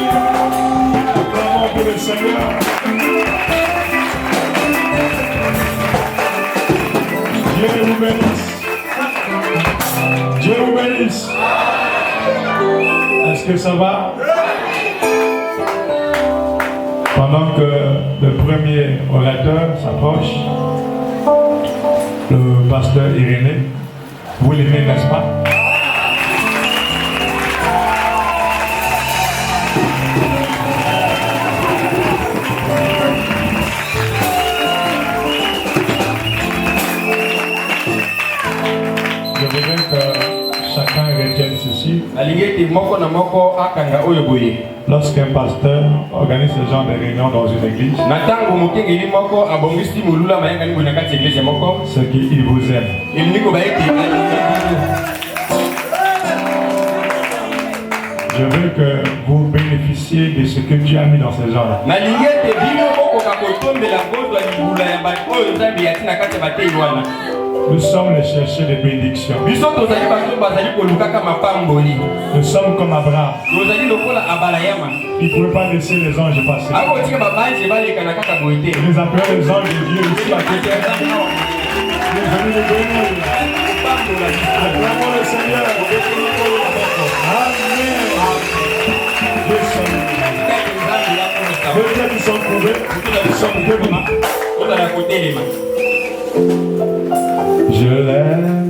Acclamons pour le Seigneur. Dieu vous bénisse. Dieu vous bénisse. Est-ce que ça va? Pendant que le premier orateur s'approche, le pasteur Irénée, vous l'aimez, n'est-ce pas? Je voudrais que chacun retienne ceci. Lorsqu'un pasteur organise ce genre de réunion dans une église, c'est qu'il vous aime. Je veux que vous bénéficiez de ce que Dieu a mis dans ces gens-là. Nous sommes les chercheurs de bénédiction. Nous sommes comme Abraham. Il ne pouvait pas laisser les anges passer. Nous appelons les anges de Dieu ici à côté. Venez nous bénir. Acclamons le Seigneur. Amen. Peut-être qu'ils sont trouvés. Je l'aime.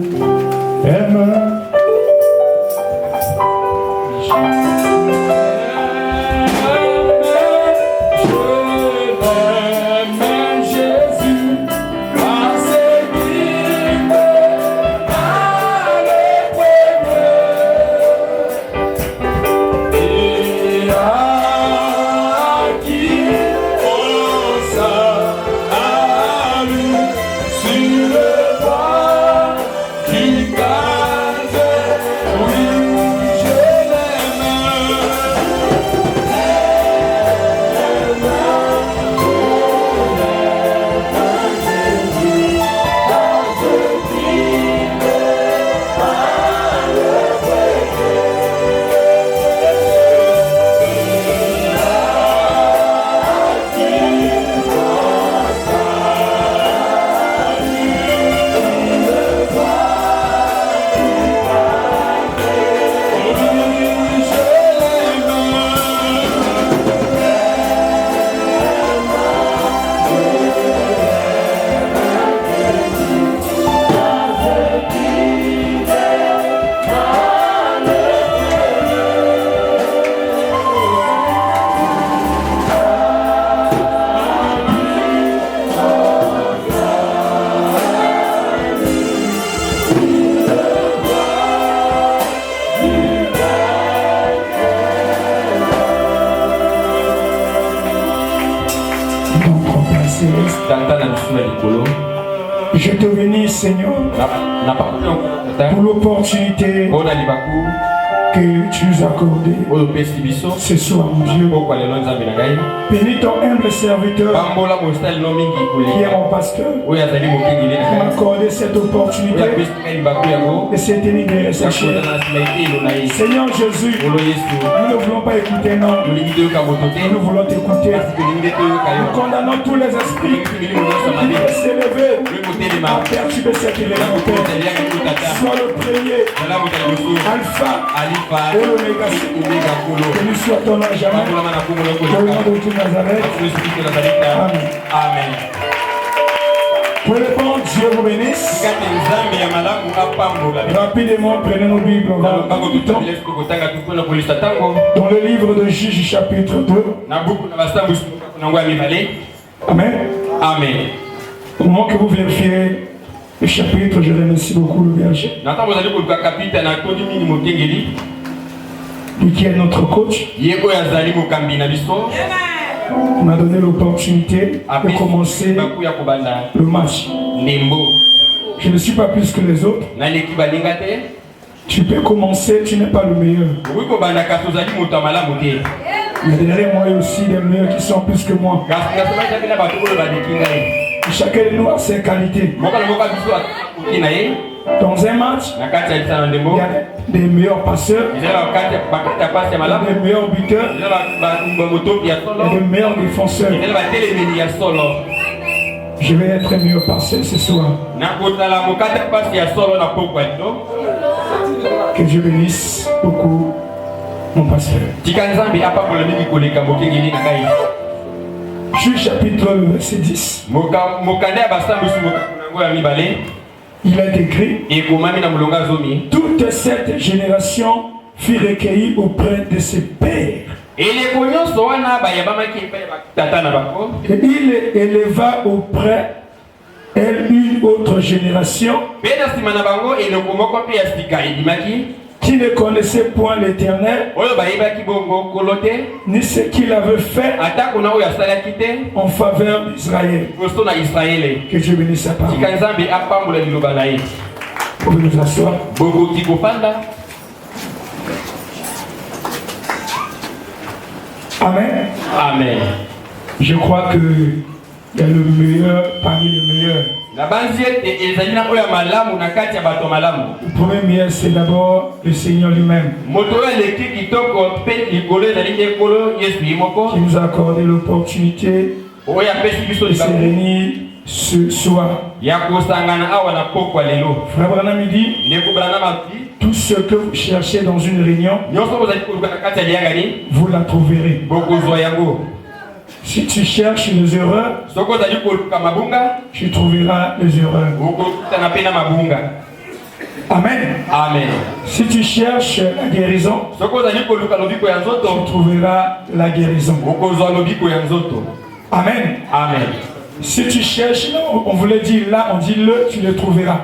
Je te bénis, Seigneur, pour l'opportunité que tu nous as accordée ce soir, mon Dieu. Bénis ton humble serviteur qui est mon pasteur, qui m'a accordé cette opportunité de se tenir derrière sa chair. Seigneur Jésus, nous ne voulons pas écouter, non. Nous voulons t'écouter. Nous condamnons tous les esprits qui veulent s'élever à perturber cette élémentaire. Sois le premier, Alpha et l'Oméga. Que nous souhaitons à jamais. Au nom de Dieu Nazareth. Amen. Pour le bon Dieu vous bénisse. Rapidement, prenez nos Bibles. Dans le livre de Juges, chapitre 2. Amen. Amen. Au moment que vous vérifiez le chapitre, je remercie beaucoup le berger. Lui qui est notre coach. On a donné l'opportunité de commencer le match. Je ne suis pas plus que les autres. Tu peux commencer, tu n'es pas le meilleur. Mais derrière moi, il y a aussi des meilleurs qui sont plus que moi. Chacun de nous a ses qualités. Dans un match, il y a des meilleurs passeurs, des meilleurs buteurs et des meilleurs défenseurs. Je vais être meilleur passeur ce soir. Que Dieu bénisse beaucoup mon pasteur. Juge chapitre verset 10. Il est écrit: toute cette génération fut recueillie auprès de ses pères. Et il éleva auprès elle une autre génération qui ne connaissait point l'Éternel, ni ce qu'il avait fait en faveur d'Israël. Que Dieu bénisse sa parole. Vous pouvez nous asseoir. Amen. Amen. Je crois que il y a le meilleur parmi les meilleurs. Le premier meilleur, c'est d'abord le Seigneur lui-même qui nous a accordé l'opportunité de se réunir ce soir. Frère Branham dit: tout ce que vous cherchez dans une réunion, vous la trouverez. Si tu cherches les erreurs, tu trouveras les erreurs. Amen. Amen. Si tu cherches la guérison, tu trouveras la guérison. Amen. Amen. Si tu cherches, on voulait dire là, on dit le, tu le trouveras.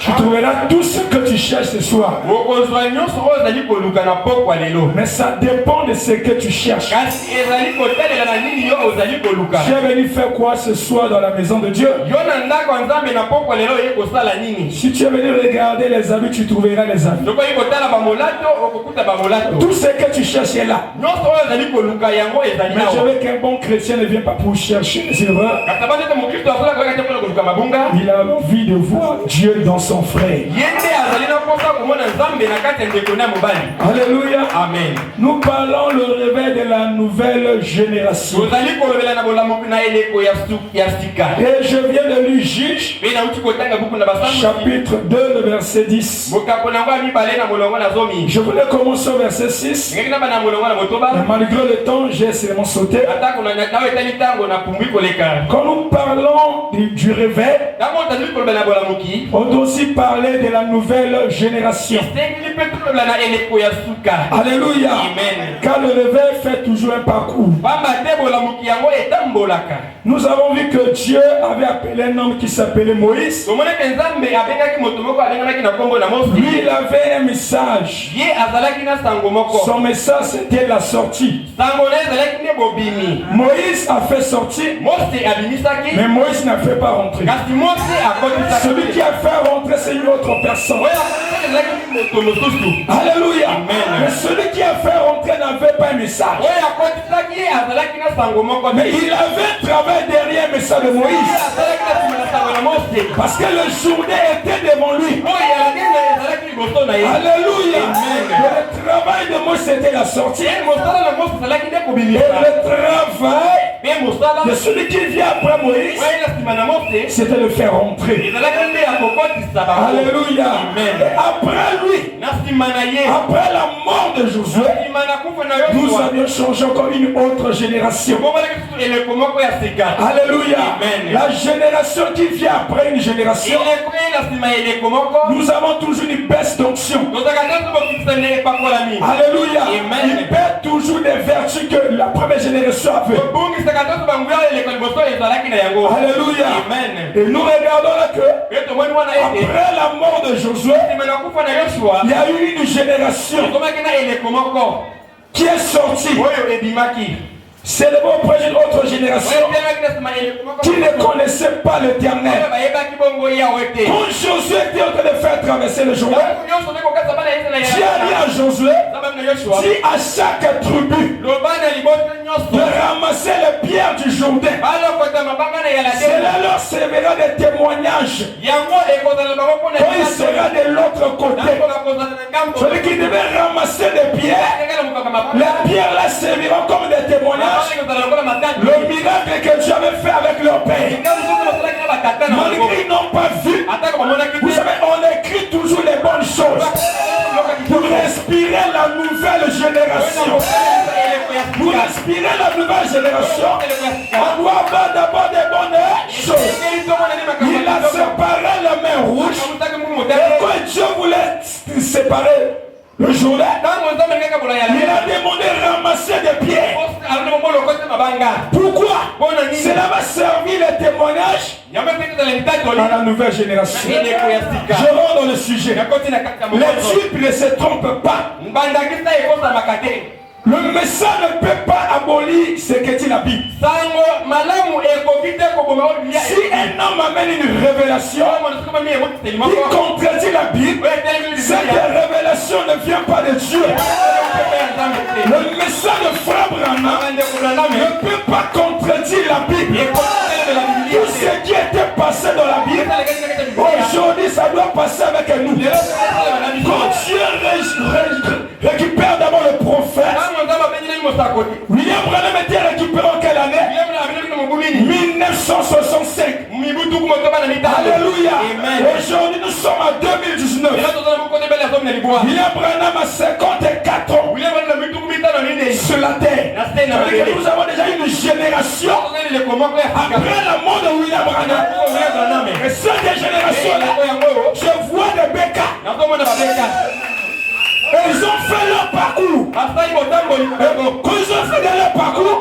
Tu trouveras tout ce que tu cherches ce soir. Mais ça dépend de ce que tu cherches. Tu es venu faire quoi ce soir dans la maison de Dieu? Si tu es venu regarder les habits, tu trouveras les habits. Tout ce que tu cherches est là. Mais je veux qu'un bon chrétien ne vienne pas pour chercher les erreurs. Il a envie de voir Dieu dans son frère. Alléluia. Amen. Nous parlons le réveil de la nouvelle génération. Et je viens de lire Juge chapitre 2, le verset 10. Je voulais commencer au verset 6. Mais malgré le temps, j'ai seulement sauté. Quand nous parlons du réveil, on doit aussi parler de la nouvelle génération. Alléluia. Amen. Car le réveil fait toujours un parcours. Nous avons vu que Dieu avait appelé un homme qui s'appelait Moïse. Lui, il avait un message. Son message, c'était la sortie. Moïse a fait sortir, mais Moïse n'a fait pas rentrer. Celui qui a fait rentrer, c'est une autre personne. Alléluia. Mais celui qui a fait rentrer n'avait pas un message. Mais il avait un travail derrière le message de Moïse. Parce que le journée était devant lui. Alléluia. Le travail de Moïse, c'était la sortie. Et le travail de celui qui vient après Moïse, c'était de faire rentrer. Alléluia. Après lui, après la mort de Josué, nous avions changé encore une autre génération. Alléluia. La génération qui vient après une génération, nous avons toujours une baisse d'onction. Alléluia. Il perd toujours des vertus que la première génération avait. Alléluia. Et nous regardons là que après la mort de Josué, il y a eu une génération qui est sortie. C'est le mot auprès d'une autre génération qui ne connaissait pas l'Éternel. Quand Josué était en train de faire traverser le Jourdain, Dieu a dit à Josué: Dis à chaque tribu de ramasser les pierres du Jourdain. Cela leur servira de témoignage. Quand il sera de l'autre côté, celui qui devait ramasser des pierres, les pierres là serviront comme des témoignages. Le miracle que Dieu avait fait avec leur père. Malgré qu'ils n'ont pas vu, vous savez, on écrit toujours les bonnes choses pour respirer la nouvelle génération. Pour respirer la nouvelle génération, on doit avoir d'abord des bonnes choses. Il a séparé la mer rouge. Et quand Dieu voulait séparer le Jourdain, il a demandé de ramasser des pierres. Pourquoi? Cela va servir le témoignage à la nouvelle génération. Je rentre dans le sujet. Les types ne se trompent pas. Le message ne peut pas abolir ce que dit la Bible. Si un homme amène une révélation qui contredit la Bible, cette révélation ne vient pas de Dieu. Le message de Frère Branham ne peut pas contredire la Bible. Tout ce qui était passé dans la Bible, aujourd'hui ça doit passer avec nous. Quand Dieu récupère d'abord le prophète, William Branham était récupéré en quelle année? 1965. Alléluia. Aujourd'hui nous sommes en 2019. William Branham a 54 ans sur la terre. Nous avons déjà une génération après la mort de William Branham. Et cette génération-là, je vois des bécas. Ils ont fait leur parcours. Quand ils ont fait leur parcours,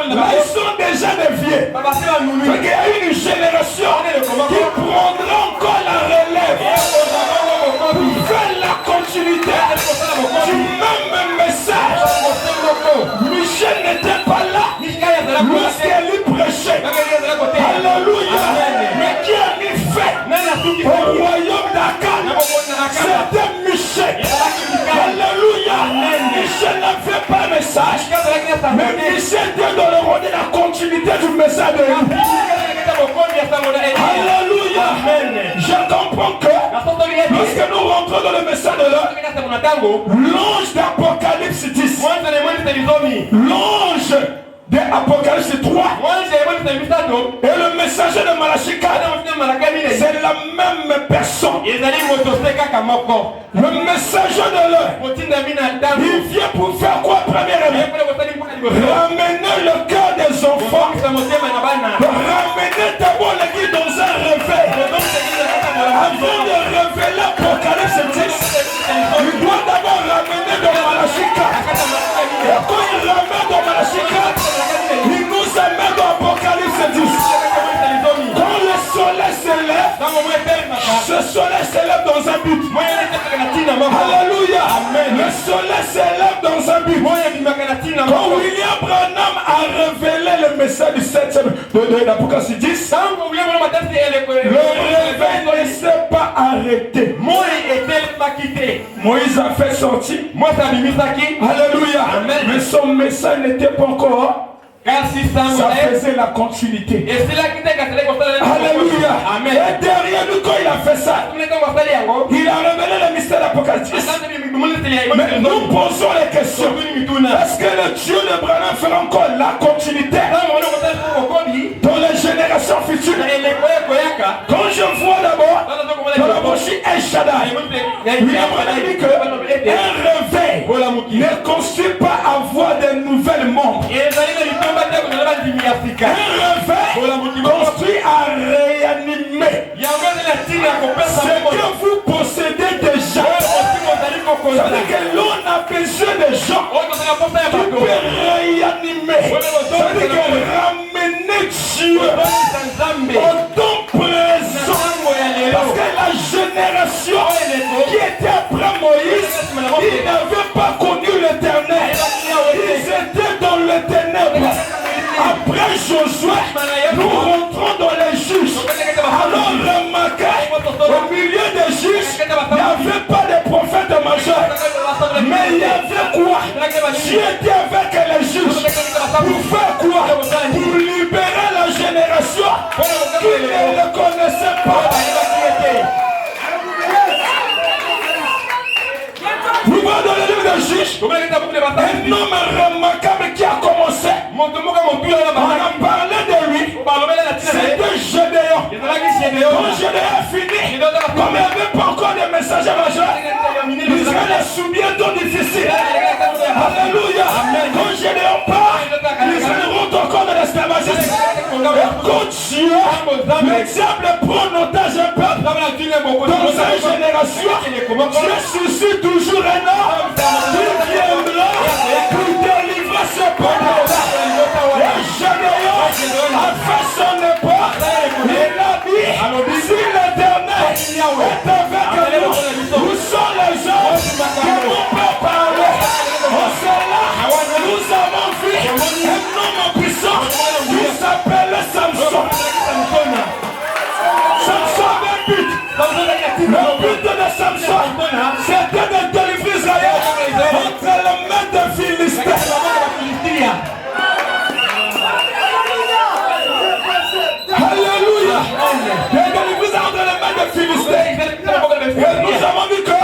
là ils sont déjà des vieux. Il y a une génération qui prendra encore la relève pour faire la continuité du même message. Michel n'était pas là lorsqu'il prêchait. Alléluia. Mais qui a mis fait au royaume d'Akan? C'était Michel. Alléluia. Michel n'avait pas de message, mais Michel était dans le rôle de la continuité du message de lui. Alléluia. Je comprends que lorsque nous rentrons dans le message de l'homme, l'ange d'Apocalypse 10, l'ange d'Apocalypse 3 et le messager de Malachie 4, c'est la même personne. Le messager de l'heure, il vient pour faire quoi? Premièrement, ramener le cœur des enfants, ramener d'abord l'église dans un réveil. Avant de révéler l'Apocalypse 10, il doit d'abord ramener dans Malachie 4. Et quand il ramène dans Malachie 4, il nous amène dans Apocalypse 10. Quand le soleil s'élève, ce soleil s'élève dans un but. Alléluia. Le soleil s'élève dans un but. Quand William Branham a révélé le message du 7e de l'Apocalypse 10, le réveil ne s'est pas arrêté. Moïse a fait sortir. Alléluia. Mais son message n'était pas encore. Ça faisait la continuité. Alléluia. Amen. Et derrière nous, quand il a fait ça, il a révélé le mystère d'Apocalypse. Mais nous posons les questions. Est-ce que le Dieu de Branham fera encore la continuité dans les générations futures? Quand je vois d'abord dans la bouche El Shaddai, il a dit que un réveil ne construit pas avoir de nouvelles membres. Un réveil construit à réanimer ce que vous possédez déjà. C'est-à-dire que l'on a besoin de gens qui peuvent réanimer. C'est-à-dire que ramener Dieu au temps présent. Parce que la génération qui était après Moïse, ils n'avaient pas connu l'éternel. Ils étaient dans les ténèbres. Après Josué, nous rentrons dans les juges. Alors remarquez, au milieu des juges, il n'y avait pas de prophète majeur. Mais il y avait quoi? Un homme remarquable qui a commencé. On a parlé de lui. C'était Gédéon. Quand Gédéon est fini, comme il n'y avait pas encore de messagers majeurs, Israël est sous bientôt difficile. Alléluia. Quand Gédéon part, Israël rentre encore dans l'esclavagisme. Écoute Dieu, l'exemple prend en otage un peuple. Dans sa génération, Dieu suscite toujours un homme qui viendra pour délivrer ce peuple. Et Gédéon a fait son époque. Il a dit, si l'Éternel est avec nous, où sont les gens qui n'ont pas parlé? En cela, nous avons vu un homme puissant qui s'appelle Samson. Samson avait but. Le but de Samson, c'était de délivrer Israël entre les mains des Philistins. Alléluia. De délivrer entre les mains des Philistins. Et nous avons vu que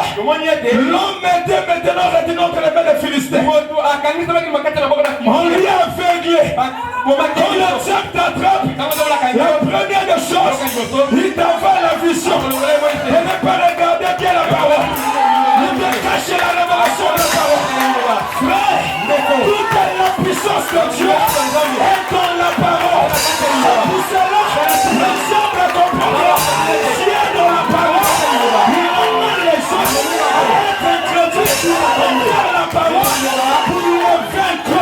l'homme était maintenant retenu entre les mains des Philistins. On lui a aveuglé. Quand le diable t'attrape, la première des choses, il t'envoie la vision. Et ne pas regarder bien la parole. Il vient cacher la révélation de la parole. Frère, toute la puissance de Dieu est dans la parole. C'est pour cela, l'ensemble comprendra. Dieu est dans la parole. Il emmène les autres à être introduits dans la parole pour les vaincre.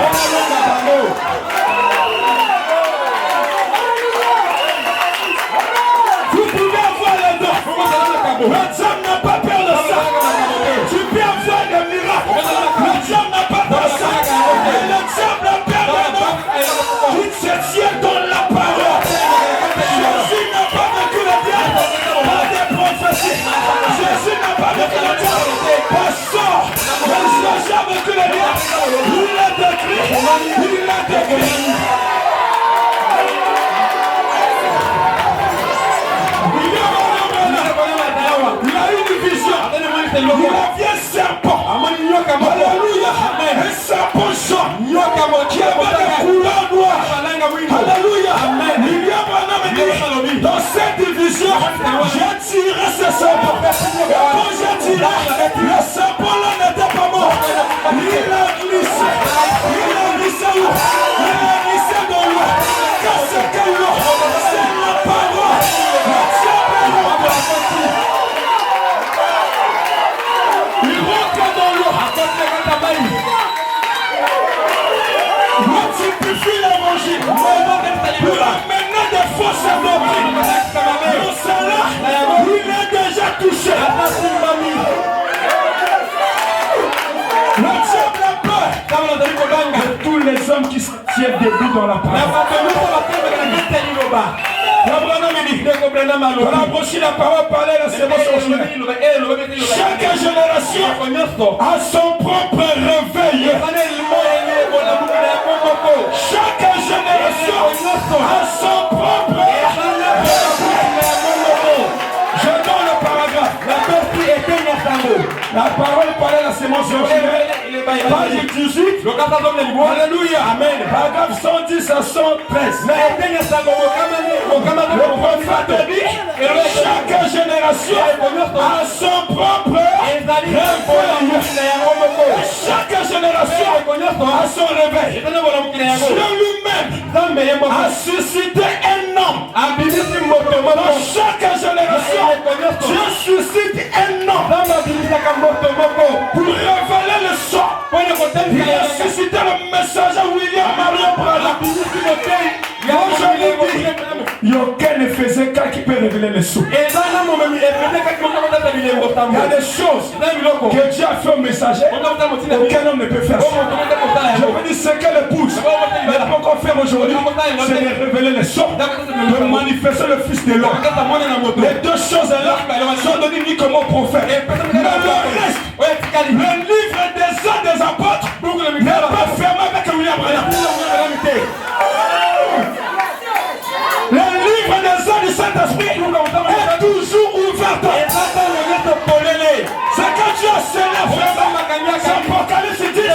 Vous pouvez avoir les dons. Le diable n'a pas peur de ça. Tu peux avoir des miracles. Le diable n'a pas peur de ça. Et le diable a peur de nous. Il se tient dans la parole. Jésus n'a pas vécu le diable par des prophéties. Jésus n'a pas vécu le diable par sort. Jésus n'a vécu le diable. Il l'a décrit. Il l'a décrit. Il a une vision. Il a bien serpent. Alléluia. Un serpent jaune qui avait des couleurs noires. Alléluia. Il y a un homme dans cette division. J'ai tiré ce serpent. Et quand j'ai tiré, le serpent là n'était pas mort. Il a glissé. Il a glissé où? Il a glissé dans l'eau. Qu'est-ce que l'eau? C'est la parole. Le diable est là. Il rentre dans l'eau. Multiplie l'évangile pour amener des fausses doctrines. Dans cela, il est déjà touché. Le diable a peur de tous les hommes qui se tiennent debout dans la parole. On a approché la parole, parler la sémence. Chaque génération a son propre réveil. Chaque génération a son propre réveil. Je donne le paragraphe. La parole parlait la sémence originelle. Page 18. Alléluia. Amen. Paragraphe 110 à 113. Le prophète dit chaque génération a son propre réveil. Chaque génération a son réveil. Dieu lui-même a suscité un homme. Dans chaque génération, Dieu suscite un homme pour révéler le sort. Il a suscité le message à William Marion Branham. Il n'y a aucun Éphésiens qui peut révéler le sort. Il y a des choses que Dieu a fait au messager. Aucun homme ne peut faire ça. Je veux dire ce qu'elle épouse. Mais elle n'a pas encore faire aujourd'hui. C'est de révéler le sort. De manifester le Fils de l'homme. Les deux choses là sont données uniquement au prophète. Mais le reste, le livre des hommes des apôtres n'est pas fermé avec William Branham. Le livre des hommes du Saint-Esprit est toujours ouvert. C'est quand Dieu s'élève. C'est Apocalypse dit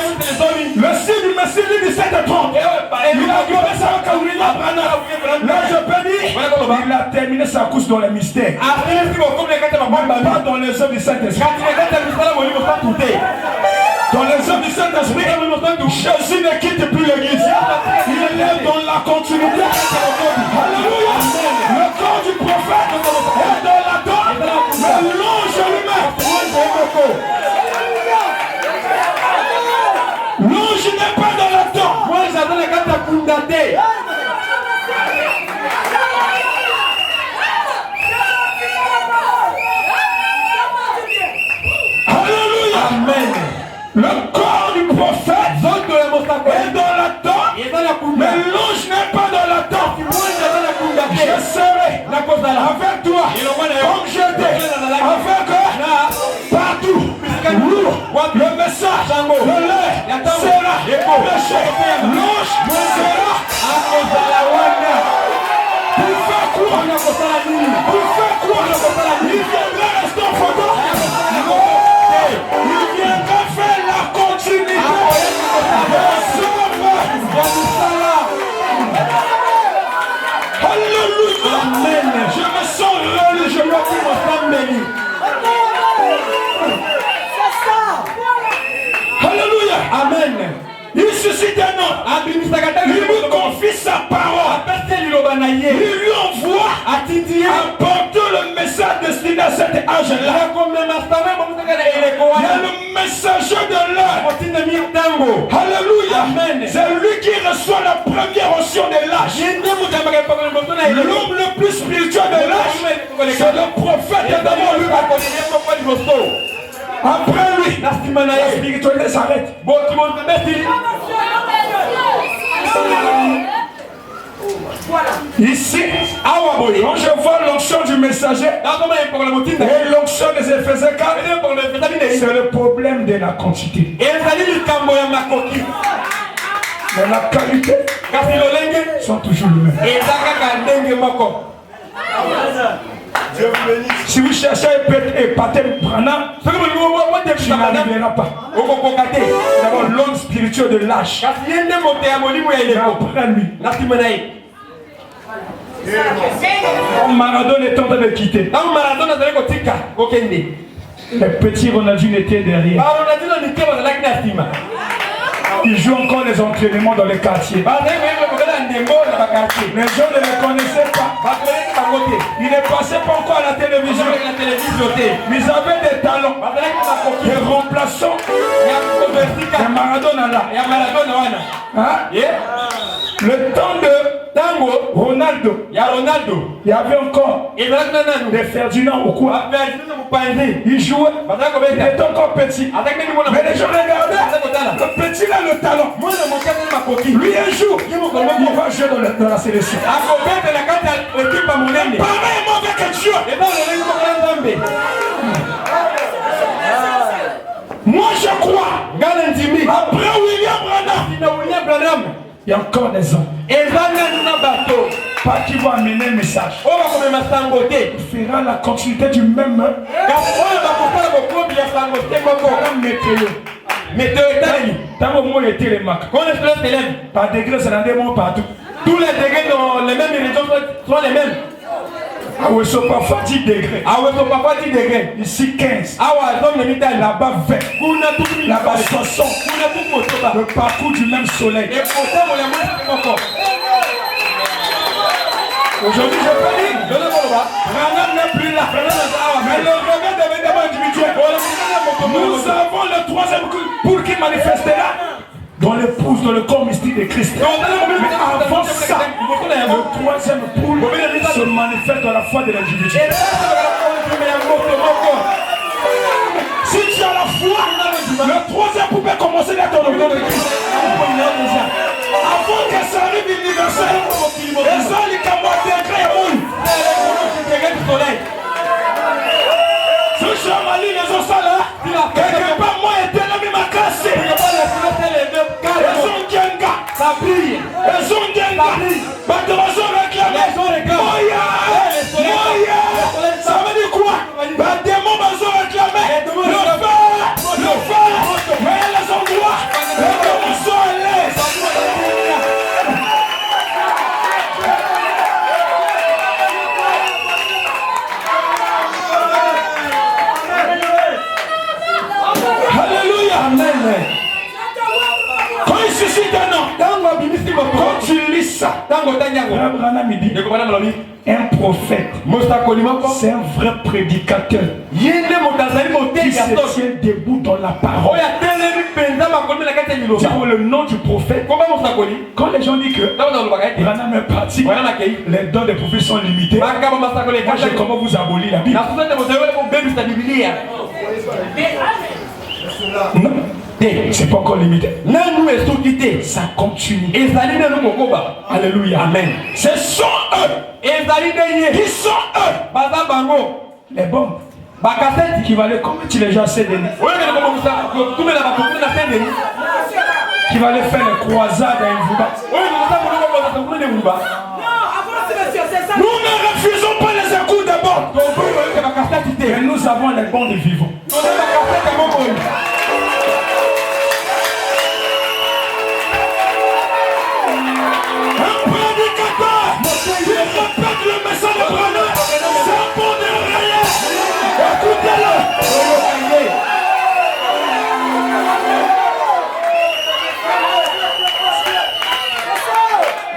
dans les mystères. Pas dans les œuvres du Saint-Esprit. Dans les œuvres du Saint-Esprit, Jésus ne quitte plus l'église. Il est dans la continuité. Alléluia. Le corps du prophète est dans la tombe, mais l'ange lui-même. L'ange n'est pas dans la tombe. Moi, j'adore les gars de Kundate. Alléluia. Amen. Le corps du prophète est dans la tombe, mais l'ange n'est pas dans la tombe. Je serai avec toi, comme j'étais avec eux, partout. Le message, le lait sera prêché. L'ange sera pour faire quoi? Pour faire quoi? Il viendra rester en photo. Il viendra faire la continuité. Alléluia. Amen. Je me sens religieux. Je me sens béni. Alléluia. Amen. Il suscite un homme. Il lui confie sa parole. Il lui envoie apporter le message destiné à cet âge-là. Il y a le messager de l'heure. Alléluia. Amen. C'est lui qui reçoit la première onction de l'âge. L'homme le plus spirituel de l'âge, c'est le prophète qui est d'abord lui. Après lui, la spiritualité s'arrête. Ici, quand je vois l'onction du messager et l'onction des Éphésiens 4, c'est le problème de la quantité. Mais la qualité sont toujours les mêmes. Si vous cherchez à épater Branham, tu n'arriveras pas. D'abord, l'homme spirituel de l'âge. Après lui, Maradona est en train de quitter. Les petits Ronaldinho étaient derrière. Il joue encore les entraînements dans les quartiers. Les gens ne le connaissaient pas. Il ne passait pas encore à la télévision. Mais ils avaient des talents. Des remplaçants. Il y a Maradona là. Hein? Le temps de Ronaldo. Il y avait encore des Ferdinand ou quoi. Il jouait. Il était encore petit. Mais les gens regardaient. Le petit là, le talent. Lui un jour, il va jouer dans la sélection. Pareillement avec Dieu. Moi je crois. Après William Branham, il y a encore des hommes. Pas qui vont amener le message. Il fera la continuité du même. Par degré, c'est dans des mots partout. Tous les degrés dans les mêmes régions sont les mêmes. Ah oui, ce parfois 10 degrés. Ah oui, ce parfois 10 degrés. Ici 15. Ah ouais, là-bas 20. Là-bas 60. Le parcours du même soleil. Et pourtant, on l'a aujourd'hui, je peux dire, Branham n'est plus là. Mais le regard devait d'abord individuel. Nous avons le troisième pour qui manifestera dans l'épouse, dans le corps mystique de Christ. Mais avant ça, le troisième poule se manifeste dans la foi de l'individu. Si tu as la foi, le troisième poule peut commencer d'être dans le corps de Christ. Avant que ça arrive universel, les gens les camarades décrets et mouillent. Ce chamali, les os là, quelque part, moi, était là, mais ma classe. Elles ont Djenga. Ça brille. Elles ont Djenga. Ils ont réclamé. Moya. Ça veut dire quoi? Des mots, ils ont réclamé. Le feu. Mais les endroits. Les démons sont à l'aise. Quand tu lis ça, un prophète, c'est un vrai prédicateur qui se tient debout dans la parole. Pour le nom du prophète, quand les gens disent que Branham est pratique, les dons des prophètes sont limités, moi je comment vous abolir la Bible. Non, c'est pas encore limité. Ça continue. Alléluia. Amen. Ce sont eux. Qui sont eux? Les bombes. Qui valaient combien tu les gens cédés? Qui valaient faire les croisades à Mvouba. Nous ne refusons pas les écoutes des bombes. Mais nous avons les bons de vivants. Un prédicateur qui répète le message de Branham, c'est un bon de rien. Écoutez-le.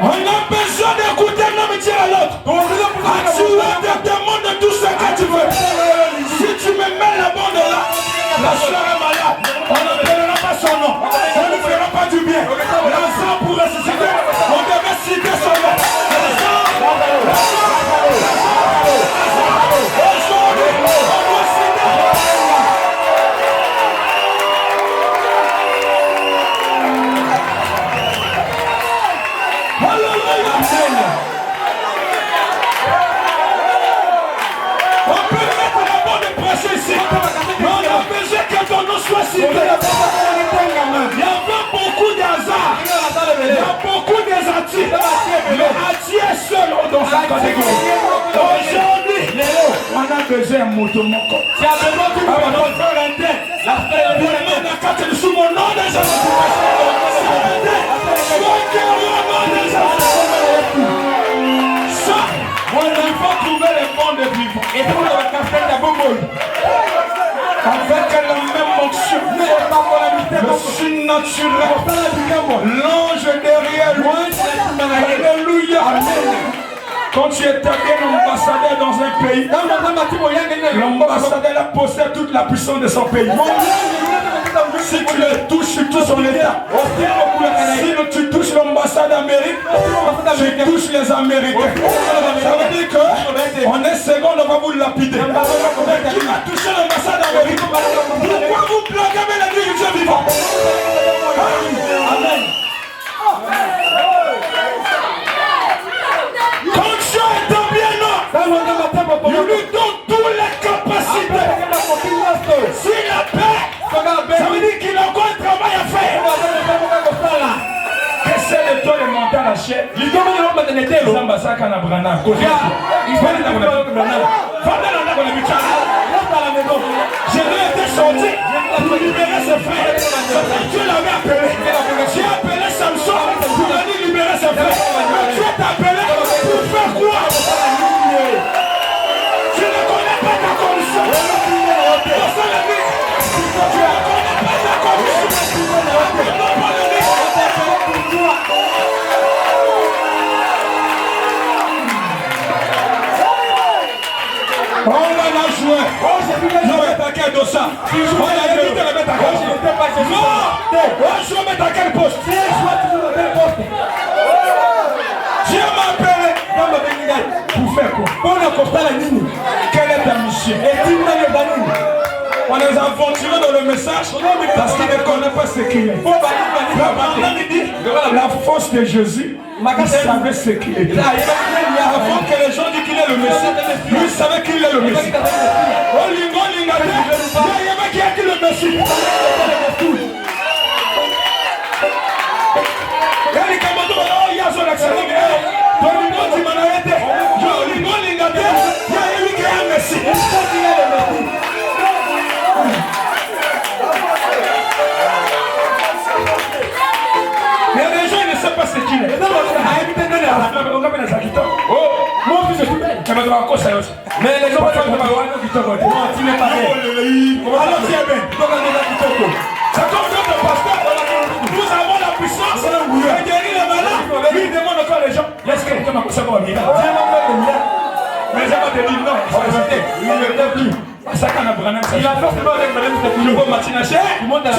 On a besoin d'écouter l'un dire à l'autre. Tu te demandes tout ce que tu veux. Si tu me mets la bande là, la soeur est malade. On n'appellera pas son nom. Ça ne fera pas du bien. L'enfant pour ressusciter. On devait citer son nom. Aujourd'hui, on doit citer. Alléluia. On peut mettre la bande de prêcher ici. Mais on a besoin que ton nom soit cité. Il y avait beaucoup d'hasards. Il y a beaucoup des Atis. Le Ati est seul dans sa catégorie. Aujourd'hui, on a besoin d'un motomoko. Tu as besoin d'une bonne sous mon nom des ça, il faut trouver les fonds de vivre. Et pour le café de Bobo. Avec la même onction, le surnaturel, l'ange derrière lui. Alléluia. Quand tu étais bien ambassadeur dans un pays, l'ambassadeur possède toute la puissance de son pays. Si tu le touches, tu touches son état. Si tu touches l'ambassade d'Amérique, tu touches les Américains. Ça veut dire que en un second, on va vous lapider. Mais qui va toucher l'ambassade d'Amérique? Pourquoi vous proclamez la vie du Dieu vivant? Amen. Quand Dieu est en bien, il lui donne toutes les capacités. S'il a paix, ça veut dire qu'il a encore un travail à faire. Essaie de toi de monter à la chaîne. Il doit me dire que l'ambassade à Branham. Je l'ai été sorti pour libérer ses frères. Dieu l'avait appelé. J'ai appelé Samson pour venir libérer ses frères. Mais Dieu t'a appelé pour faire quoi? Je ne connais pas ta condition. Personne ne dit. Je ne connais pas ta condition. Non, pas le dire. On va la jouer. Je vais attaquer un dossard. On a évité de le mettre à gauche. Non. Je vais mettre à quel poste? Dieu m'a appelé. Pour faire quoi? Quelle est ta mission? On les a ventilés dans le message parce qu'ils ne connaissent pas ce qu'il est. La force de Jésus, il savait ce qu'il était. Avant que les gens disent qu'il est le Messie, lui savait qu'il est le Messie. Il y avait qui a dit le Messie. Mais les gens ne savent pas ce qu'il est. Mais les gens ne savent pas. C'est comme notre pasteur. Nous avons la puissance de guérir les malades. forcément avec madame Stefano. Je vois Martina Cher. Tu montes à la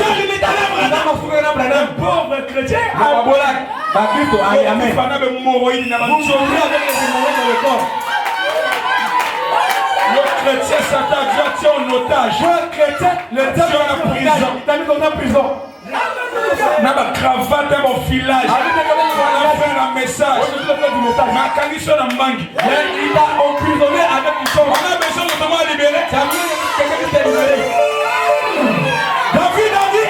pauvre chrétien. Amen. Le chrétien Satan tient en otage. Le chrétien, le diable est en prison. Il t'a mis dans la prison. N'a pas cravate dans mon village. On a fait un message. Ma condition en manque. Il t'a emprisonné avec une chose. On a besoin de te libérer. David a dit,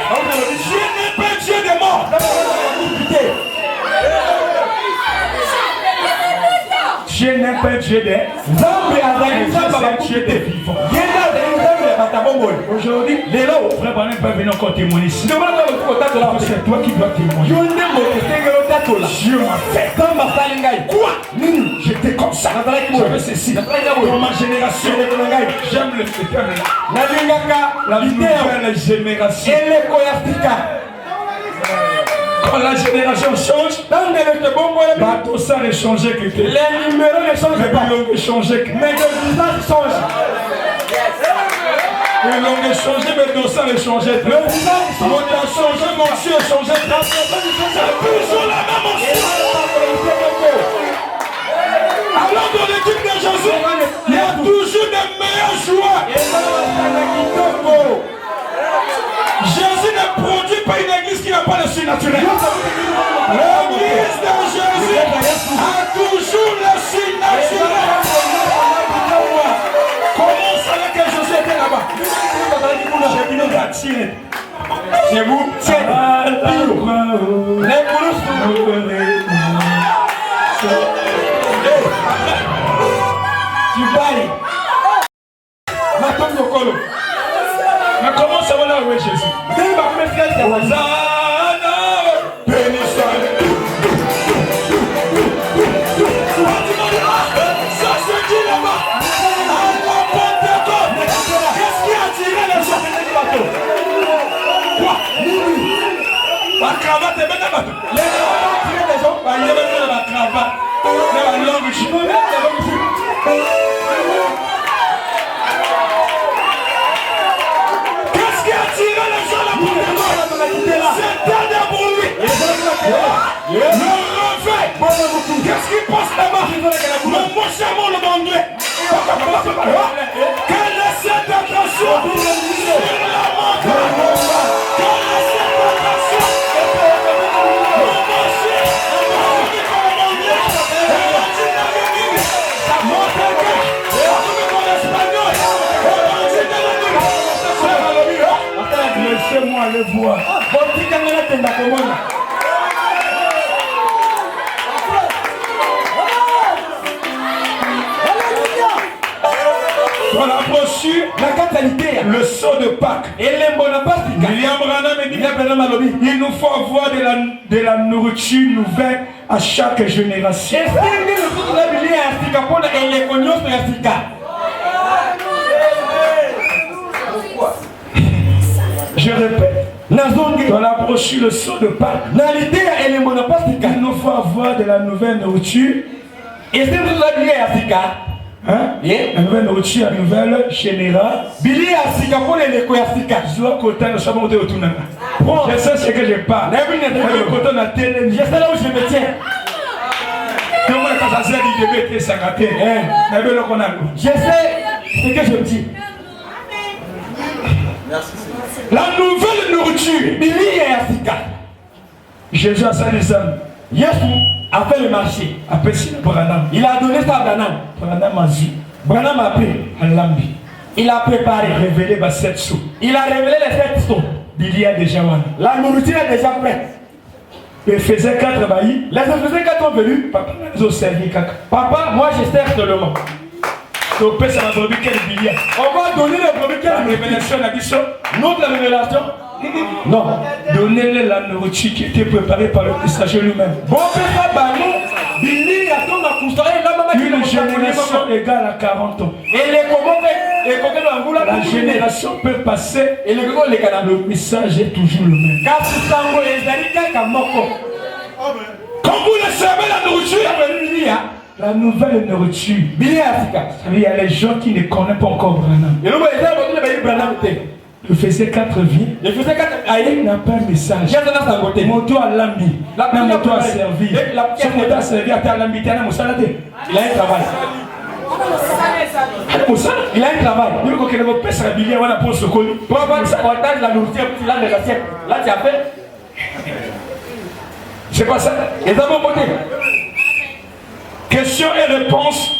je n'ai pas Dieu de mort. Je n'ai pas Dieu de vivant. Aujourd'hui, les lots, frère Banan peut venir encore témoigner ici. C'est toi qui dois témoigner. Dieu m'a fait. Quoi? J'étais comme ça. Je veux ceci. Dans ma génération, j'aime le secteur là. La nouvelle génération. Quand la génération change, bateau ça ne change que les numéros ne changent pas. Mais le visage change. Ils l'ont changé, mais le ça ne changeait pas. Le visage a changé, mon Dieu a changé. C'est toujours la même chose. Alors dans l'équipe de Jésus, il y a toujours des meilleurs joueurs. Jésus ne produit pas une église qui n'a pas le surnaturel. L'église de Jésus a toujours le surnaturel. Comment savez que Jésus était là-bas? J'ai vu le tirer. C'est vous, tiens. Tu bailles. Mais comment ça va là où est Jésus? Ça se dit là-bas. Qu'est-ce qui a attiré les gens? Quoi? La cravate est même là-bas. Les gens ont attiré les gens. Il y a même la cravate. La langue. Qu'est-ce qui a attiré les gens là-bas? C'était des bruits. Le refait. Qu'est-ce qui passe là-bas? Mon bon chameau le anglais. Quelle est cette attention sur la montre? Quelle est cette attention? Mon bon chien. Laissez-moi aller voir. Dans la brochure, le sceau de Pâques. William Branham dit il nous faut avoir de la nourriture nouvelle à chaque génération. Je répète, dans la brochure le sceau de Pâques, il nous faut avoir de la nouvelle nourriture. La nouvelle nourriture, la nouvelle générale. Je sais ce que je parle. Je sais là où je me tiens. Je sais ce que je dis. La nouvelle nourriture. Jésus a ça les hommes. A fait le marché. Il a donné ça à Branham. Branham a pris. Il a préparé. Révélé les 7 sous. Il a révélé les 7 sous. Il y a déjà one. La nourriture est déjà prête. Il faisait 4 baillis. Les faisait 4 ont venu. Papa, ils ont servi caca. Papa, moi je sers seulement. On va donner le brebis quelle révélation la mission. Non de la révélation. Non. Donnez-le la nourriture qui était préparée par le messager lui-même. Une génération égale à 40 ans. La génération peut passer et le message est toujours le même. Quand vous le servez la nourriture, la nouvelle nourriture, il y a les gens qui ne connaissent pas encore Branham. Le faisait 4 vies. Le faisait 4 il n'a pas un message. Moto à l'ambi. La moto a servi. Son moto a servi à ta l'ambi. Il a un travail. Il a un travail. Il faut que vous puissiez s'habiller. On a pour ce colis. Pour avoir la nourriture, là, tu as fait. C'est pas ça. Et dans mon côté. Question et réponse.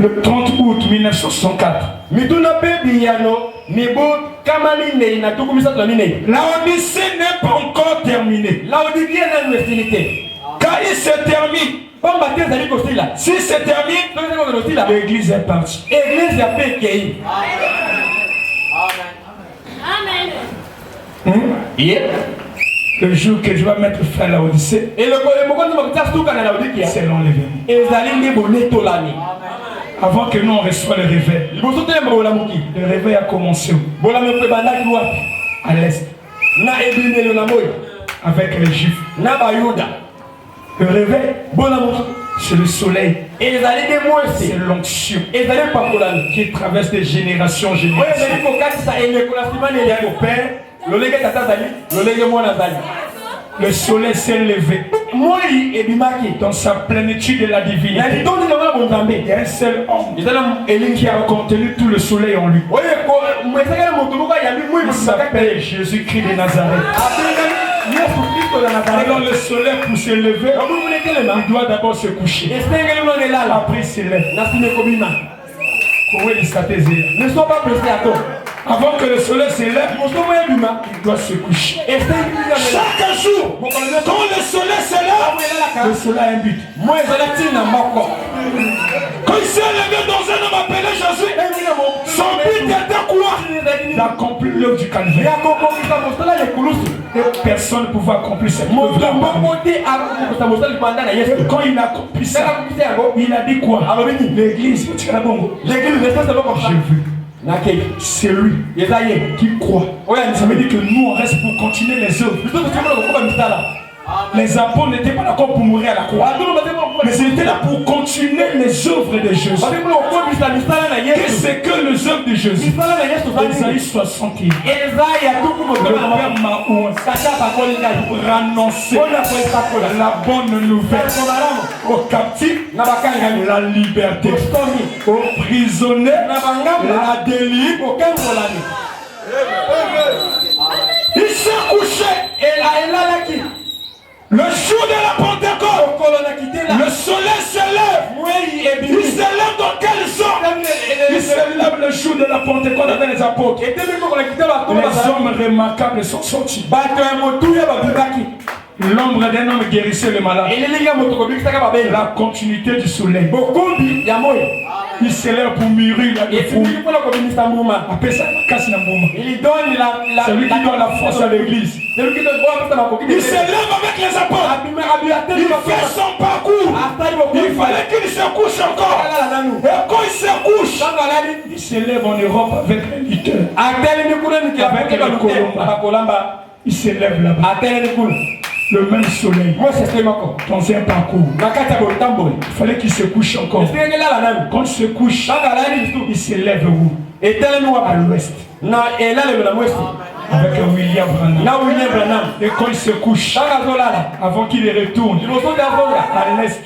Le 30 août 1964. La Odyssée n'est pas encore terminée. Quand il se termine, si c'est terminé, l'église est partie. Le jour que je vais mettre fin à la Odyssée, c'est l'enlèvement. Avant que nous on reçoive le réveil. Le réveil a commencé à l'est. Avec les Juifs. Le réveil, c'est le soleil. C'est l'onction qui traverse des générations en générations. Le soleil s'est levé dans sa plénitude de la divinité. Il y a un seul homme qui a contenu tout le soleil en lui. Il s'appelle Jésus-Christ de Nazareth. Alors le soleil pour se lever, il doit d'abord se coucher. Après il se lève. Ne sois pas pressé à toi. Avant que le soleil se lève, il doit se coucher. Chaque jour, quand le soleil se lève, le soleil a un but. Quand il s'est levé dans un homme appelé Jésus, son but était quoi? D'accomplir l'œuvre du calvaire. Et personne ne pouvait accomplir cette œuvre. Quand il a accompli ça, il a dit quoi? L'église, j'ai vu. C'est lui qui croit. Ça veut dire que nous on reste pour continuer les œuvres. Les apôtres n'étaient pas d'accord pour mourir à la croix, mais ils étaient là pour continuer les œuvres de Jésus. Qu'est-ce que c'est que les œuvres de Jésus? Ésaïe 61. Le Père m'a annoncé la bonne nouvelle aux captifs, la liberté, aux prisonniers, la délivrance. Il s'est couché et là, le jour de la Pentecôte, le soleil se lève. Il se lève dans quel jour? Il se lève le jour de la Pentecôte avec les apôtres. Les hommes remarquables sont sortis. L'ombre d'un homme guérissait le malade. La continuité du soleil. Il se lève pour mûrir la défouille. Il donne celui qui donne la force à l'église. Il se lève avec les apôtres. Il fait son parcours. Il fallait qu'il se couche encore. Et quand il se couche, il se lève en Europe avec les lutteurs. Avec les Colomba. Il se lève là-bas. Le même soleil dans un parcours. Il fallait qu'il se couche encore. Quand il se couche, il se lève où? À l'ouest. Avec William Branham. Et quand il se couche, avant qu'il retourne à l'est,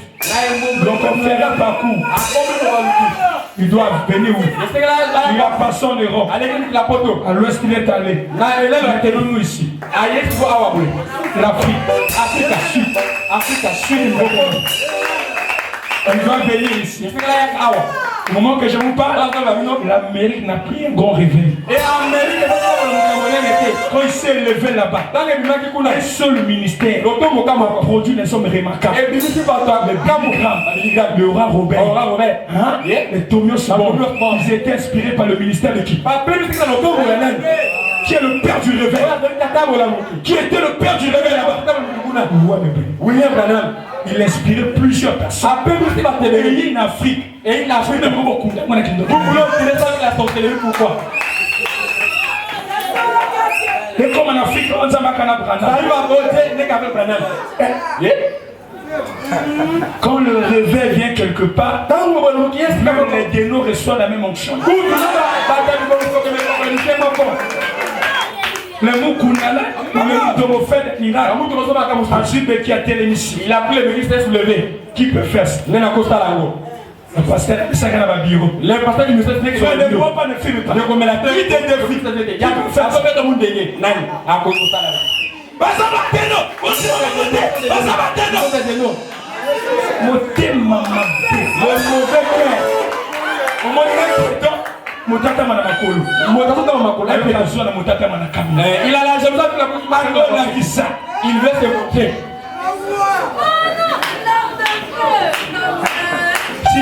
donc on fait un parcours. Il doit venir où? Il a passé en Europe. À l'ouest il est allé. Maintenant nous ici. L'Afrique. Afrique Sud. On va venir ici. Au moment que je vous parle, l'Amérique n'a pris un grand réveil. Quand il s'est levé là-bas, un seul ministère produit des hommes remarquables. Le roi Robert, les Tomio Sabon, ils étaient inspirés par le ministère de qui? Qui est le père du réveil? Qui était le père du réveil là-bas? William Branham. Il inspirait plusieurs personnes. Et une Afrique. Et une Afrique de beaucoup. Pourquoi? Et comme en Afrique, on quand le réveil vient quelque part, les dénos reçoivent la même onction. Le Moukounala, le Domofed, il a ensuite qui a télémission. Il a pris le ministère soulevé. Qui peut faire ça? Le pasteur, ça va dans le bureau. Le pasteur du ministère, ne voit pas, ne filme pas. Il te défie. Il peut faire ça. Motata mana makolo. Motata mana makolo. Il a besoin de motata mana kamina. Il a la jambe de la bouche margot la kissa. Il veut se montrer. Si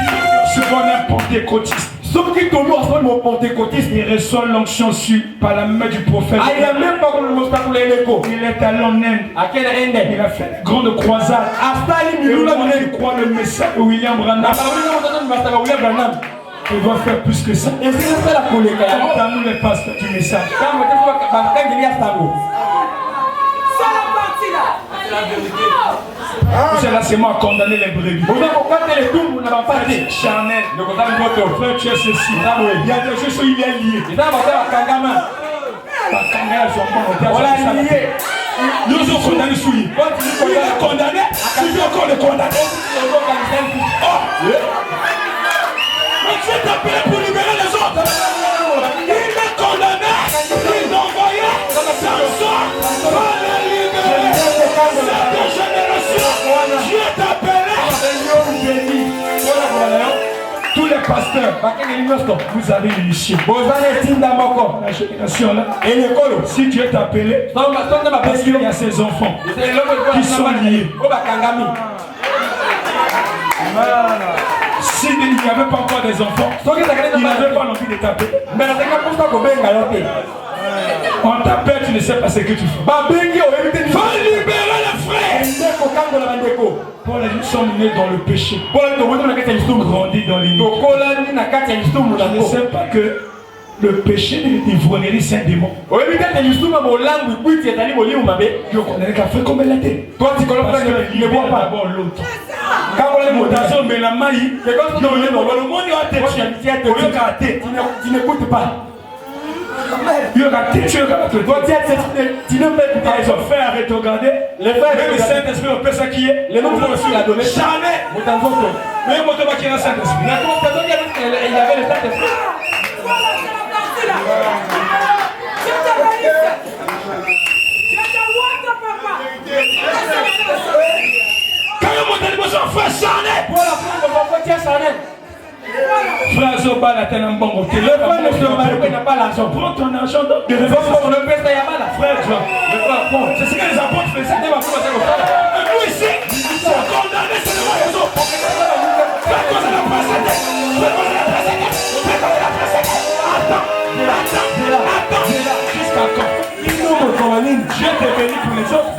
tu veux un pentecôtiste, sauf qu'il tombe en ce moment pentecôtiste, il reçoit l'onction par la main du prophète. Il a même pas comme le mot pour l'écho. Il est allé en Inde. À quelle Inde? Il a fait une grande croisade. À Staline, il croit le message de William Branham. Il va faire plus que ça. Et c'est ça la colère. Dans nous les pasteurs du message. C'est là, c'est moi condamner les brebis. Charnel, frère, tu es ceci. Il y a des choses où il est lié. Il est condamné. Il est encore le condamné. Dieu t'a appelé pour libérer les autres. Il est condamné. Il est envoyé. Samson va les libérer. Cette génération, Dieu t'a appelé. Tous les pasteurs, vous avez initié. La génération là. Et l'école, si Dieu t'a appelé, parce qu'il y a ses enfants qui sont liés. S'il n'y avait pas encore des enfants, il n'avait pas envie de taper. On t'appelle, tu ne sais pas ce que tu fais. Va libérer les frères. Paul a dit, nous sommes nés dans le péché. Grandis dans l'iniquité. Je ne sais pas que le péché de l'ivrognerie, c'est un démon. Je connais qu'à faire comme elle était. Toi, tu connais pas qu'il ne voit pas d'abord l'autre. Quand on est dans mais la maille, le monde tu n'écoutes pas. Tu ne peux pas. Ils ont fait arrêter de regarder. Même le Saint-Esprit, on peut ça qui est. Les noms vont aussi la donner. Jamais. Mais il y a le Saint-Esprit. Il y avait le Saint-Esprit. Quand il y a frère Chanel. Pour la Chanel. Frère Zoba, la tête en bon côté. Le frère ne se marie n'a pas l'argent. Prends ton argent. De le père, il y a pas la frère. C'est ce que les apôtres faisaient. Nous ici, c'est condamné, c'est le réseau. Fais cause de la précédente. Fais cause de la précédente. Fais cause de la précédente. Attends. Jusqu'à quand? Dieu t'est venu pour les autres.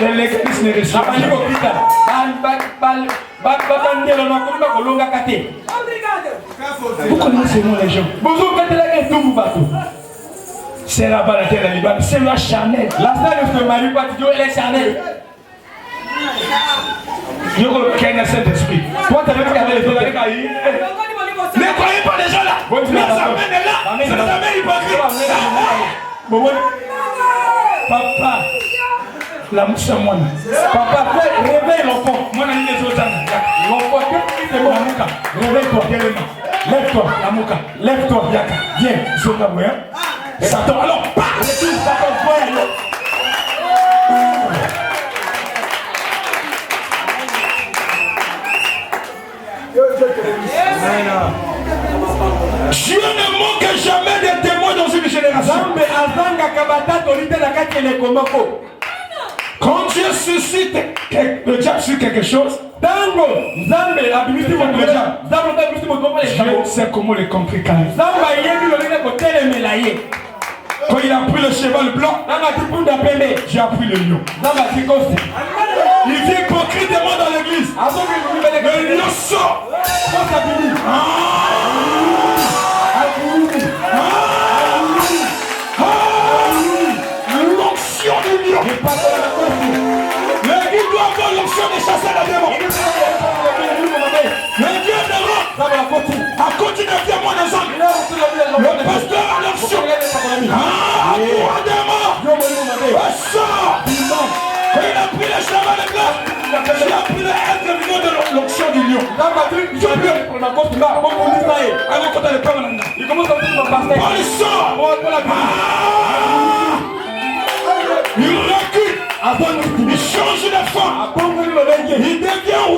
L'église ne reçoit pas. Vous connaissez les gens. C'est là-bas la terre de Liban. C'est la Chanel. La salle ne se marie pas. Elle est Chanel. Je connais le Saint-Esprit. Toi, tu as vu qu'elle est là. Ne croyez pas les gens là. Les amènes là. C'est les amènes hypocrites. Papa. La moussa moine. Papa, réveille l'enfant. Moi, je les autres. L'enfant, qu'est-ce que c'est bon? Réveille-toi, lève-toi, la mouka. Lève-toi, Yaka. Viens, Zoka, Satan, alors, pas. Satan, voyons. Dieu ne manque jamais de témoins dans une génération. Quand Dieu suscite, le diable sur quelque chose, Dieu sait comment les contrecarrer. Quand il a pris le cheval blanc, j'ai appris le lion. Il vient concrètement dans l'église. Le lion sort. L'onction du lion. L'église doit avoir l'onction de chasser la démon. côté de Dieu, mon ensemble. Le pasteur a l'onction. Quand il a pris le chemin de glace, il a pris le être de l'onction du lion. Il commence à dire par le sang. Il recule. Il change de forme. Il devient où?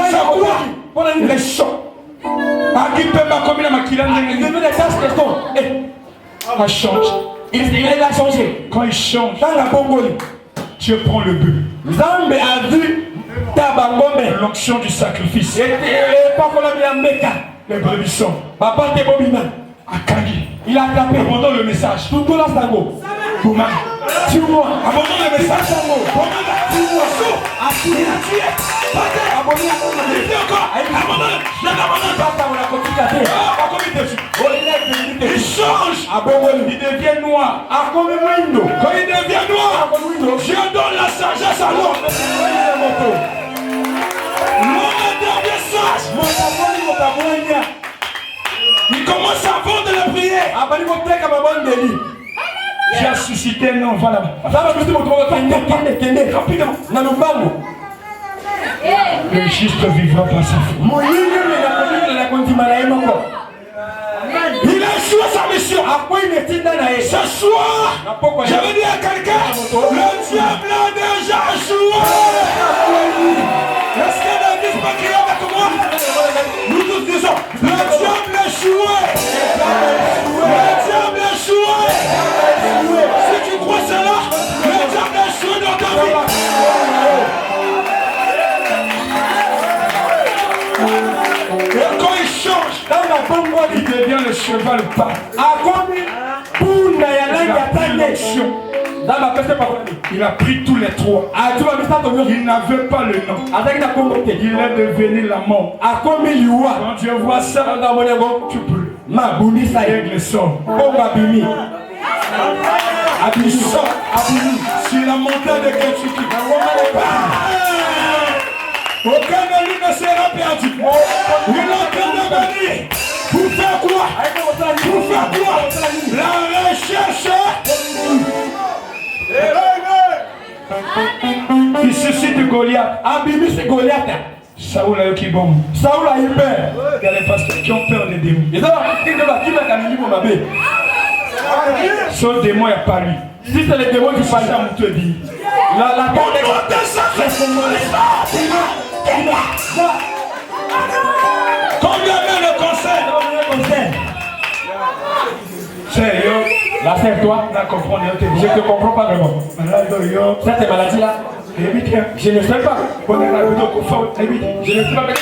C'est quoi? Les chants. Il devient des tasses de son. Il change. Il a changé. Quand il change, dans la Congolais, Dieu prend le but. Zambe a vu l'onction du sacrifice. Les brebis sont. Akagi. Il a tapé. Abandonne le message. Tout la sango. Bouma. Tue-moi. Abandonne le message. Il change. Il devient noir. Quand il devient noir, Dieu donne la sagesse à l'homme. L'homme devient sage. Il commence à vendre la prière. J'ai suscité un nom, voilà. Le juste vivra par sa foi. Il a échoué sa mission. Ce soir, je vais dire à quelqu'un, le diable a déjà échoué. Est-ce que David va crier avec moi? Nous tous disons, le diable a échoué. Le diable a échoué. Si tu crois cela, le diable a échoué dans ta vie. Et quand il change, il devient le cheval pas. Il a pris tous les trois. Il n'avait pas le nom. Il est devenu la mort. Quand Dieu voit ça, tu peux. L'aigle sort. Il sort. Sur la montagne de Kentucky. Aucun de lui ne sera perdu. Il est en train de venir. Pour faire quoi? Pour faire quoi? La recherche. Il suscite Goliath. C'est Goliath. Saoul a eu qui bombe. Saoul a eu peur. Il y a les pasteurs qui ont peur des démons. Ce démon n'est pas lui. Si c'est les démons qui parlent, on te dit. La porte est combien le conseil? Sérieux? Là, c'est toi. Je ne te comprends pas vraiment. Cette maladie-là, je ne sais pas. Je ne sais pas.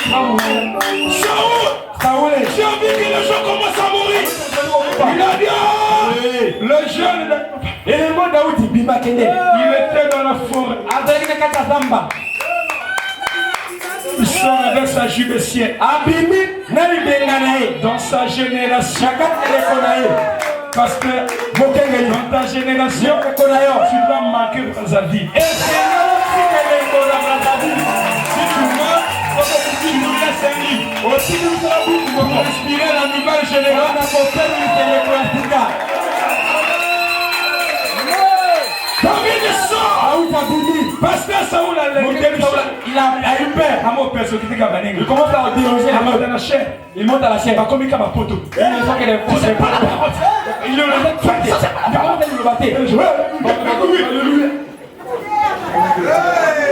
Saoul, j'ai envie que les gens commencent à mourir. Il a dit, le jeune. Et le mot Daoudi, il était dans la forêt. Il sort avec sa jupe ciel. Dans sa génération. Parce que dans ta génération, tu vas marquer dans ta vie. Et si tu meurs, tu nous laisses un lit. Aussi nous pour inspirer la nouvelle génération. David sort. Pasteur Saoul il a eu peur. Il commence à déranger la mort de la chair. Il monte à la chair. Comme il a ma poteau. Il ne sent qu'elle est pas la porte. Il le fait. Il le battait. Alléluia.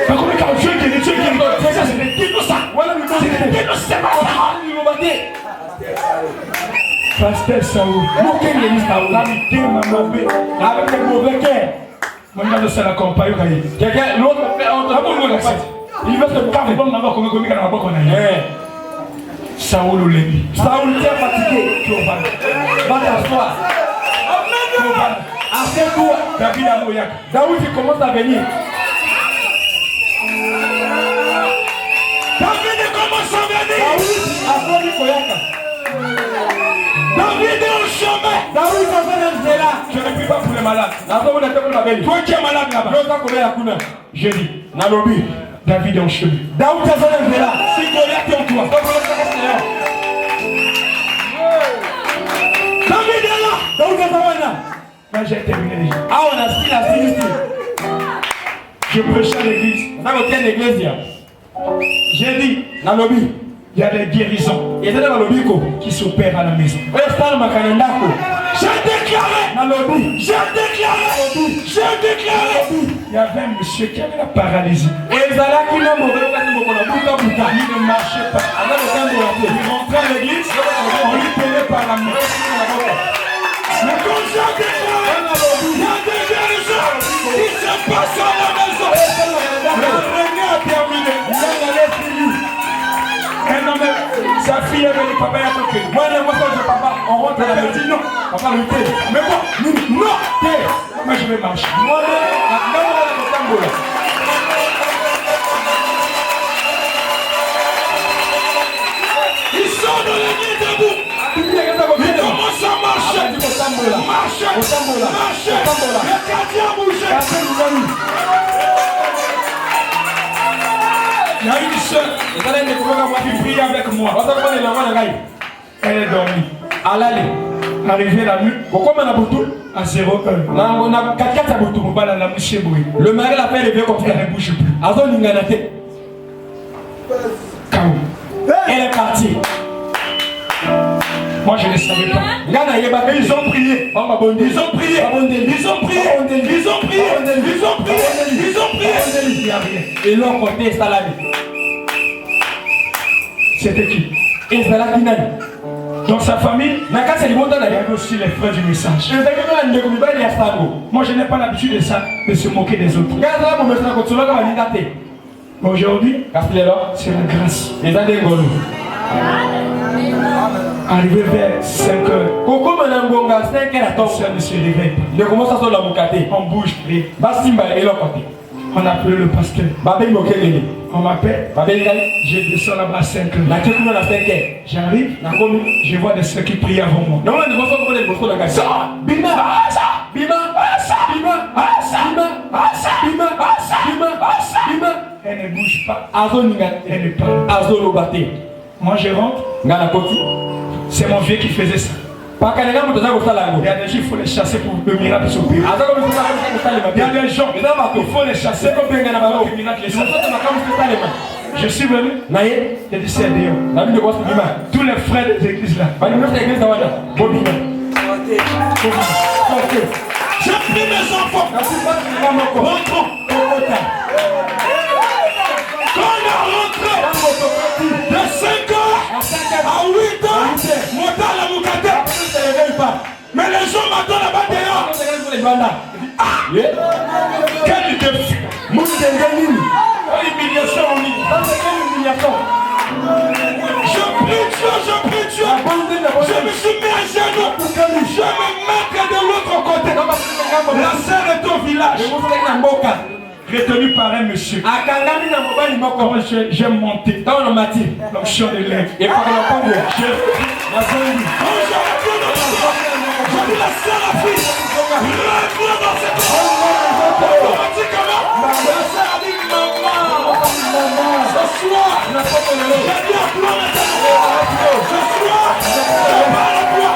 Comme il a Dieu qui est Dieu qui est ça, c'est des dinosaures. C'est des dinosaures. Il le battait. Pasteur Saoul. Avec le mauvais cœur. C'est la compagnie. Quelqu'un, l'autre fait il veut se caver comme on Saoul ou l'ennemi. Saoul est fatigué. Va t'asseoir. Assieds-toi. David Amoyak. Daoud il commence à venir. David commence à venir. David est au chemin. David est là. Je ne prie pas pour les malades. Toi qui es malade là-bas. Je dis, Nalobi, David est au chemin. David est là. Si Goliath est en toi. Je prêchais à l'église. J'ai dit, il y a des guérisons qui s'opèrent à la maison. J'ai déclaré. Il y avait un monsieur qui avait la paralysie. Il ne marchait pas. Il rentrait à l'église, on lui tenait par la main. Mais quand j'ai déclaré, il y a des guérisons qui se passent à la maison. Le règne a terminé. Un homme, sa fille avait dit, papa, il y a quelque chose. Moi, papa, on rentre à la maison. Non, papa, lui fait. Mais moi, non, moi, je vais marcher. Moi, ils sont dans la nuit debout. Ils commencent à marcher. Marcher. Le quartier a bougé. Il y a une soeur qui prie avec moi. Elle est dormie. Arrivé la nuit, à 0 heure. Le mari l'a fait lever comme ça. Elle ne bouge plus. Elle est partie. Moi je ne savais pas. Ils ont prié. Il n'y a rien. Et l'on comptait salami. C'était qui? Dans sa famille, il y avait aussi les frères du message. Moi je n'ai pas l'habitude de se moquer des autres. Mais aujourd'hui, c'est la grâce. Arrivé vers 5 heures, ça ne se réveille pas. On bouge. On a appelé le pasteur. On m'appelle. Je descends là-bas à 5 heures. J'arrive. Je vois des soeurs qui prient avant moi. Elle ne bouge pas. Elle ne parle pas. Moi je rentre. C'est mon vieux qui faisait ça. Il y a des gens, il faut les chasser pour que le miracle s'opère. Il y a des gens, il faut les chasser pour que le miracle s'opère. Je suis venu, j'ai dit c'est dehors. Tous les frères des églises là. J'ai pris mes enfants. Rentrons. Quand on a rentré de 5 heures à 8 heures, mon temps la moukate. Mais les gens m'attendent là-bas dehors. Quel défi. Humiliation. Je prie Dieu. Je me suis mis à genoux. Je me mets de l'autre côté. La sœur est au village. Retenu par un monsieur. J'ai monté dans le matin, l'option de lèvres. Et par la j'ai dit la sœur, la fille, reviens dans cette automatiquement. La sœur a dit maman, ce soir, j'ai dit à Claude, ce soir, je parle à toi.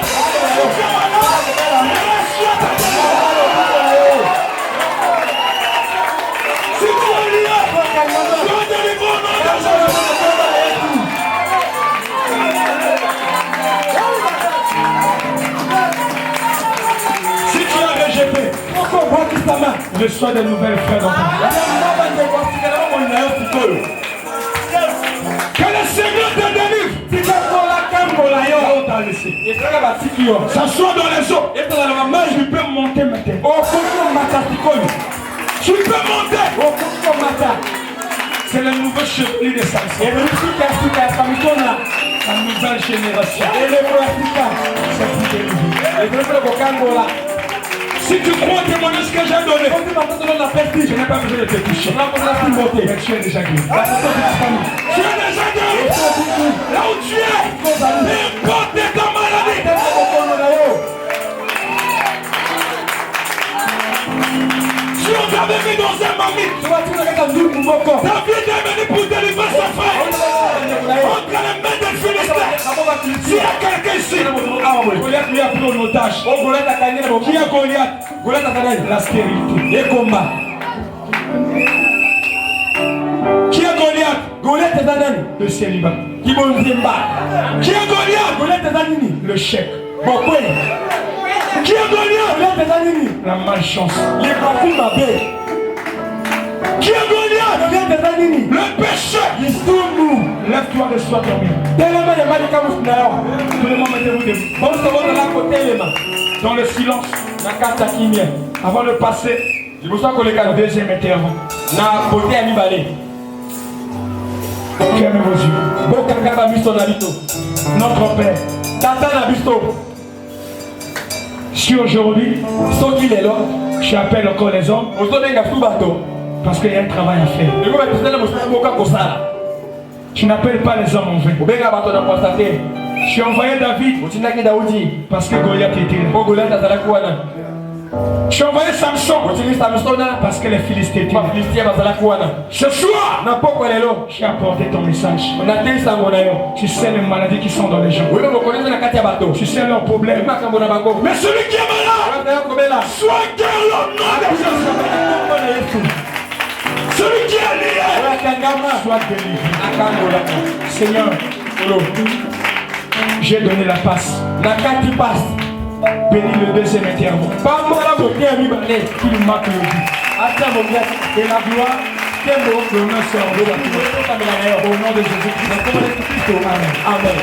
Si tu es lié, tu es délivré au nom de Jésus. Si tu es rejeté, reçois de nouvelles frères dans ta vie. Que le Seigneur te délivre. S'assois dans les eaux. Je peux monter maintenant. Tu peux monter. C'est le nouveau chevalier de Samson. La nouvelle génération. C'est pour délivrer. Si tu crois témoigner ce que j'ai donné, je n'ai pas besoin de te toucher. Mais tu es déjà guéri. Tu es déjà guéri. Là où tu es, n'importe ta maladie. Si on t'avait mis dans un mamie, ta vie est venue pour délivrer son frère. Entre les mains des Philistins. S'il y a quelqu'un ici, Goliath lui a pris en otage. Qui est Goliath? La stérilité. Les combats. Le célibat. Qui est Goliath? Le chèque. Qui est Goliath? La malchance. Les parties m'appellent. Qui est Goliath? Le péché. Lève-toi de soi dormir. Tout le monde mettez-vous debout. Dans le silence. Avant de passer au deuxième intervention. Fermez vos yeux. Notre Père. Si aujourd'hui, tu appelles encore les hommes, parce qu'il y a un travail à faire. Tu n'appelles pas les hommes en vain. Tu as envoyé David parce que Goliath était là. Tu as envoyé Samson parce que les Philistins étaient là. Ce soir, tu as apporté ton message. Tu sais les maladies qui sont dans les gens. Tu sais leurs problèmes. Mais celui qui est malade, soit guéri au nom de Jésus. Celui qui est lié, soit délivré. Seigneur, j'ai donné la passe. Bénis le deuxième intervention. Qu'il marque le but. Et la gloire, l'honneur sera au nom de Jésus-Christ. Amen.